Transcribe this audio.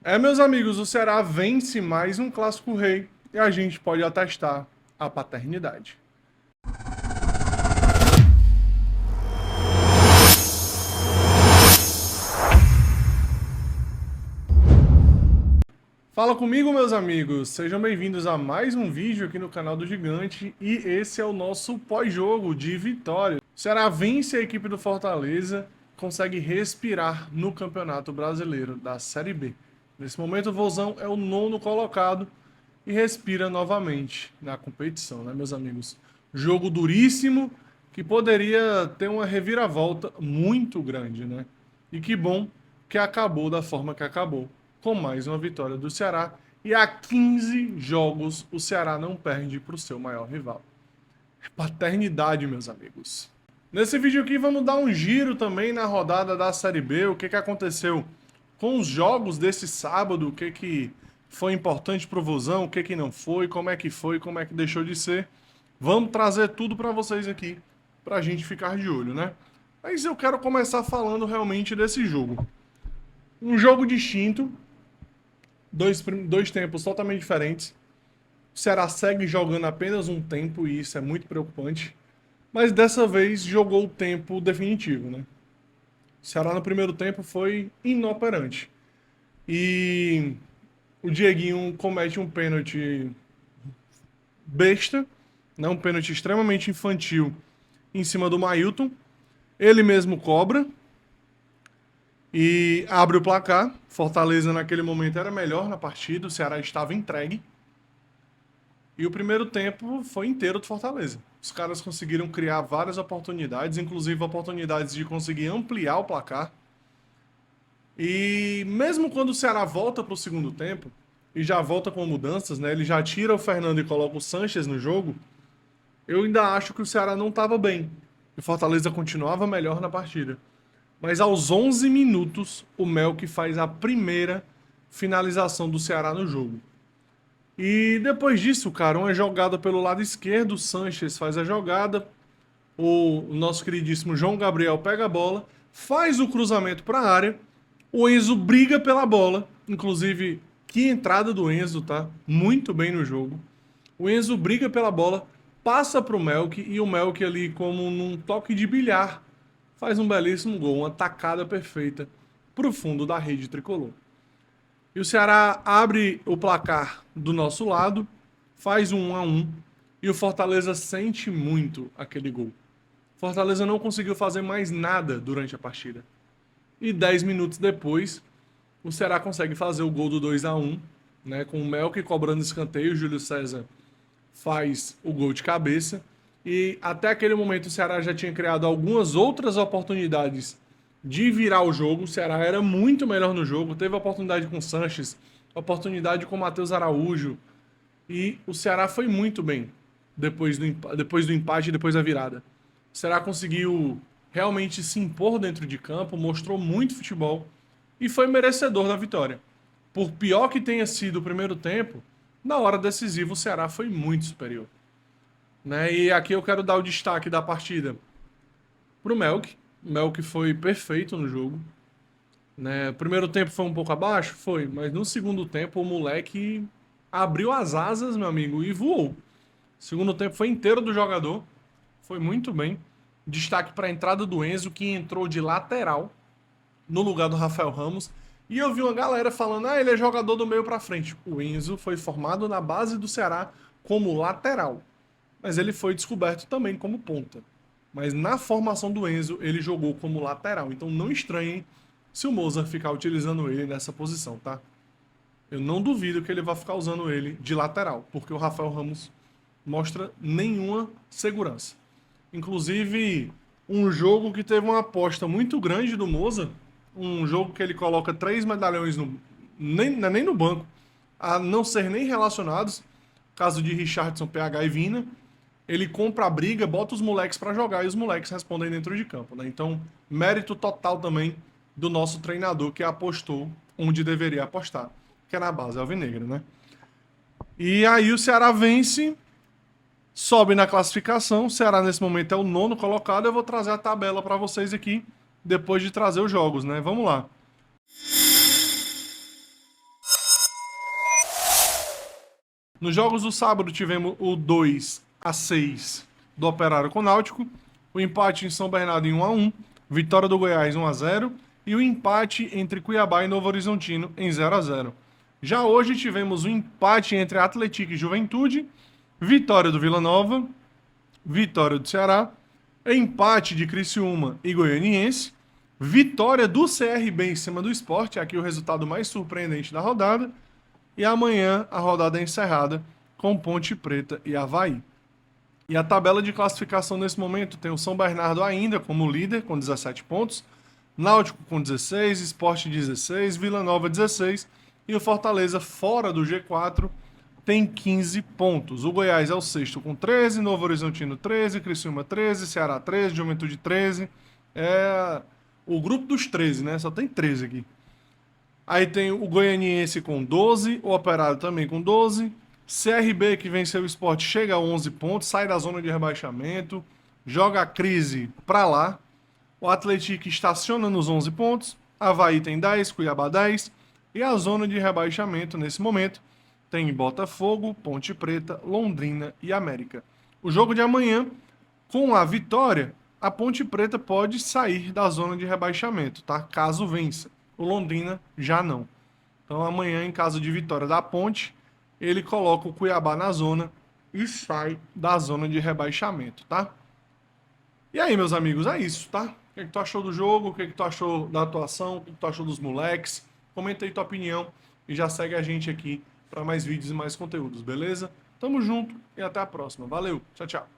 Meus amigos, o Ceará vence mais um clássico rei e a gente pode atestar a paternidade. Fala comigo, meus amigos. Sejam bem-vindos a mais um vídeo aqui no canal do Gigante e esse é o nosso pós-jogo de vitória. O Ceará vence a equipe do Fortaleza, consegue respirar no Campeonato Brasileiro da Série B. Nesse momento, o Vozão é o nono colocado e respira novamente na competição, né, meus amigos? Jogo duríssimo que poderia ter uma reviravolta muito grande, né? E que bom que acabou da forma que acabou, com mais uma vitória do Ceará. E há 15 jogos o Ceará não perde para o seu maior rival. É paternidade, meus amigos. Nesse vídeo aqui vamos dar um giro também na rodada da Série B, o que aconteceu com os jogos desse sábado, o que foi importante pro Vozão, o que não foi, como é que deixou de ser. Vamos trazer tudo para vocês aqui, pra gente ficar de olho, né? Mas eu quero começar falando realmente desse jogo. Um jogo distinto, dois tempos totalmente diferentes. O Ceará segue jogando apenas um tempo e isso é muito preocupante. Mas dessa vez jogou o tempo definitivo, né? O Ceará no primeiro tempo foi inoperante. E o Dieguinho comete um pênalti besta, né? Um pênalti extremamente infantil em cima do Mailton. Ele mesmo cobra e abre o placar. Fortaleza naquele momento era melhor na partida, o Ceará estava entregue. E o primeiro tempo foi inteiro do Fortaleza. Os caras conseguiram criar várias oportunidades, inclusive oportunidades de conseguir ampliar o placar. E mesmo quando o Ceará volta para o segundo tempo, e já volta com mudanças, né? Ele já tira o Fernando e coloca o Sanches no jogo. Eu ainda acho que o Ceará não estava bem. E o Fortaleza continuava melhor na partida. Mas aos 11 minutos, o Melk faz a primeira finalização do Ceará no jogo. E depois disso, cara, uma jogada pelo lado esquerdo, o Sanches faz a jogada, o nosso queridíssimo João Gabriel pega a bola, faz o cruzamento para a área, o Enzo briga pela bola, inclusive que entrada do Enzo, tá? Muito bem no jogo. O Enzo briga pela bola, passa para o Melk e o Melk ali como num toque de bilhar faz um belíssimo gol, uma tacada perfeita para o fundo da rede tricolor. E o Ceará abre o placar do nosso lado, faz um 1-1 e o Fortaleza sente muito aquele gol. Fortaleza não conseguiu fazer mais nada durante a partida. E 10 minutos depois, o Ceará consegue fazer o gol do 2-1, né, com o Melk cobrando escanteio, o Júlio César faz o gol de cabeça. E até aquele momento o Ceará já tinha criado algumas outras oportunidades de virar o jogo. O Ceará era muito melhor no jogo. Teve oportunidade com o Sanches, oportunidade com o Matheus Araújo. E o Ceará foi muito bem depois do empate e depois da virada. O Ceará conseguiu realmente se impor dentro de campo, mostrou muito futebol e foi merecedor da vitória. Por pior que tenha sido o primeiro tempo, na hora decisiva o Ceará foi muito superior. Né? E aqui eu quero dar o destaque da partida para o Melk. O Melk foi perfeito no jogo. Né? O primeiro tempo foi um pouco abaixo? Foi, mas no segundo tempo o moleque abriu as asas, meu amigo, e voou. O segundo tempo foi inteiro do jogador, foi muito bem. Destaque para a entrada do Enzo, que entrou de lateral no lugar do Rafael Ramos. E eu vi uma galera falando, ele é jogador do meio para frente. O Enzo foi formado na base do Ceará como lateral, mas ele foi descoberto também como ponta. Mas na formação do Enzo, ele jogou como lateral. Então não estranhem se o Mozart ficar utilizando ele nessa posição, tá? Eu não duvido que ele vai ficar usando ele de lateral, porque o Rafael Ramos mostra nenhuma segurança. Inclusive, um jogo que teve uma aposta muito grande do Mozart, um jogo que ele coloca 3 medalhões nem no banco, a não ser nem relacionados, caso de Richardson, PH e Vina, ele compra a briga, bota os moleques para jogar e os moleques respondem dentro de campo, né? Então, mérito total também do nosso treinador que apostou onde deveria apostar, que é na base alvinegra, né? E aí o Ceará vence, sobe na classificação. O Ceará nesse momento é o nono colocado. Eu vou trazer a tabela para vocês aqui depois de trazer os jogos, né? Vamos lá. Nos jogos do sábado tivemos o 2-6 do Operário com o Náutico, o empate em São Bernardo em 1-1, vitória do Goiás 1-0 e o empate entre Cuiabá e Novo Horizontino em 0-0. Já hoje tivemos um empate entre Atlético e Juventude, vitória do Vila Nova, vitória do Ceará, empate de Criciúma e Goianiense, vitória do CRB em cima do Sport, aqui o resultado mais surpreendente da rodada, e amanhã a rodada é encerrada com Ponte Preta e Avaí. E a tabela de classificação nesse momento tem o São Bernardo ainda como líder, com 17 pontos, Náutico com 16, Sport 16, Vila Nova 16 e o Fortaleza fora do G4 tem 15 pontos. O Goiás é o sexto com 13, Novo Horizontino 13, Criciúma 13, Ceará 13, Juventude 13. É o grupo dos 13, né? Só tem 13 aqui. Aí tem o Goianiense com 12, o Operário também com 12, CRB, que venceu o Sport, chega a 11 pontos, sai da zona de rebaixamento, joga a crise pra lá. O Atlético estaciona nos 11 pontos, Avaí tem 10, Cuiabá 10, e a zona de rebaixamento nesse momento tem Botafogo, Ponte Preta, Londrina e América. O jogo de amanhã, com a vitória, a Ponte Preta pode sair da zona de rebaixamento, tá? Caso vença. O Londrina já não. Então amanhã, em caso de vitória da Ponte, ele coloca o Cuiabá na zona e sai da zona de rebaixamento, tá? E aí, meus amigos, é isso, tá? O que tu achou do jogo? O que tu achou da atuação? O que tu achou dos moleques? Comenta aí tua opinião e já segue a gente aqui para mais vídeos e mais conteúdos, beleza? Tamo junto e até a próxima. Valeu, tchau, tchau.